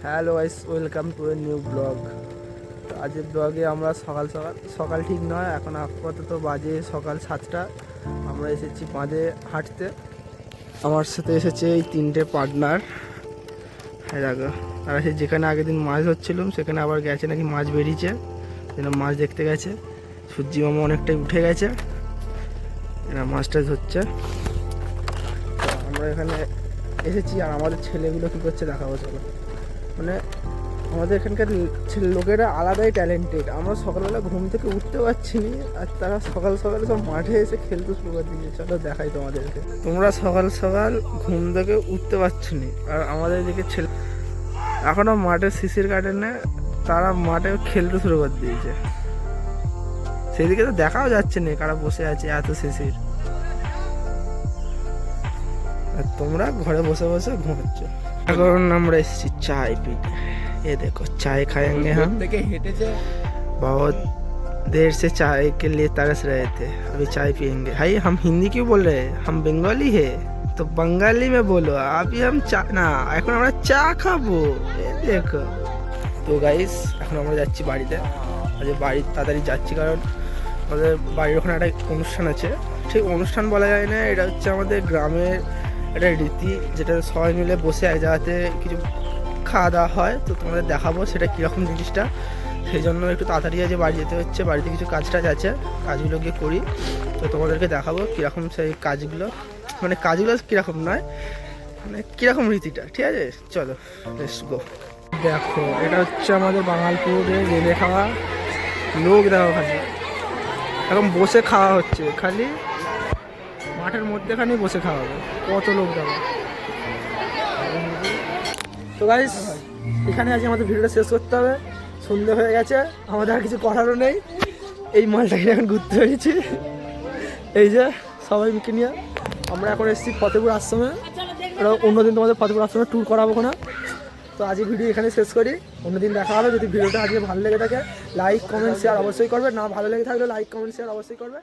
Hello guys, welcome to a new blog. তো আজকের ব্লগে আমরা সকাল সকাল ঠিক নয়, এখন আপাতত বাজে সকাল 7টা। আমরা এসেছি বাঁধে হাঁটতে। আমার সাথে এসেছে এই 3টে পার্টনার। হ্যাঁ দেখো, তারা সে যেখানে আগের দিন মাছ ধরছিলাম সেখানে আবার গেছে, নাকি মাছ বেরিয়েছে, এরা মাছ দেখতে গেছে। সূর্যি মামা অনেকটাই উঠে গেছে, এরা মাছটা ধরছে। তো আমরা এখানে এসেছি, আর আমাদের ছেলেগুলো কী করছে দেখাবো চলো। মানে আমাদের এখানকার লোকেরা আলাদাই ট্যালেন্টেড। আমরা সকালবেলা ঘুম থেকে উঠতে পারছি না, আর তারা সকাল সকালে সব মাঠে এসে খেলতে শুরু করে দিয়েছে। চলো দেখাই তোমাদেরকে। তোমরা সকাল সকাল ঘুম থেকে উঠতে পারছি না, আর আমাদের এদিকে ছেলে এখনও মাঠে শিশির কাটেনে, তারা মাঠে খেলতে শুরু করে দিয়েছে। সেদিকে তো দেখাও যাচ্ছে না কারা বসে আছে, এত শিশির। আর তোমরা ঘরে বসে বসে ঘুমাচ্ছ। এখন আমরা এসেছি চাय पीने। ये देखो चाय खाएंगे हम। बहुत देर से चाय के लिए तरस रहे थे, अभी चाय पियेंगे। भाई हम हिंदी क्यों बोल रहे हैं, हम बंगाली है तो बंगाली में बोलो। अभी हम चा ना এখন আমরা চা খাবো। দেখো তো গাইস, এখন আমরা যাচ্ছি বাড়িতে। আজ বাড়ি তাড়াতাড়ি যাচ্ছি, কারণ আমাদের বাড়ির ওখানে একটা অনুষ্ঠান আছে। ঠিক অনুষ্ঠান বলা যায় না, এটা হচ্ছে আমাদের গ্রামের একটা রীতি, যেটা সবাই মিলে বসে এক জায়গাতে কিছু খাওয়া দাওয়া হয়। তো তোমাদের দেখাবো সেটা কীরকম জিনিসটা। সেই জন্য একটু তাড়াতাড়ি আজ বাড়ি যেতে হচ্ছে। বাড়িতে কিছু কাজ টাজ আছে, কাজগুলো গিয়ে করি। তো তোমাদেরকে দেখাবো কীরকম সেই কাজগুলো, মানে কাজগুলো কীরকম নয়, মানে কীরকম রীতিটা। ঠিক আছে, চলো লেটস গো। দেখো এটা হচ্ছে আমাদের বাঙালপুরে রেলে খাওয়া। লোক দেখো খালি এখন বসে খাওয়া হচ্ছে, খালি মাঠের মধ্যেখানেই বসে খাওয়া হবে। কত লোক দেখো। তো গাইস, এখানে আজ আমাদের ভিডিওটা শেষ করতে হবে। সন্ধ্যে হয়ে গেছে, আমাদের আর কিছু করারও নেই। এই মালটাকে এখন ঘুরতে পেরেছি, এই যে সবাই মিকে নিয়ে। আমরা এখন এসেছি ফতেপুর আশ্রমে। অন্যদিন তোমাদের ফতেপুর আশ্রমে ট্যুর করাবো না। তো আজকে ভিডিও এখানে শেষ করি, অন্যদিন দেখা হবে। যদি ভিডিওটা আজকে ভালো লেগে থাকে লাইক কমেন্ট শেয়ার অবশ্যই করবে, না ভালো লেগে থাকলে লাইক কমেন্ট শেয়ার অবশ্যই করবে।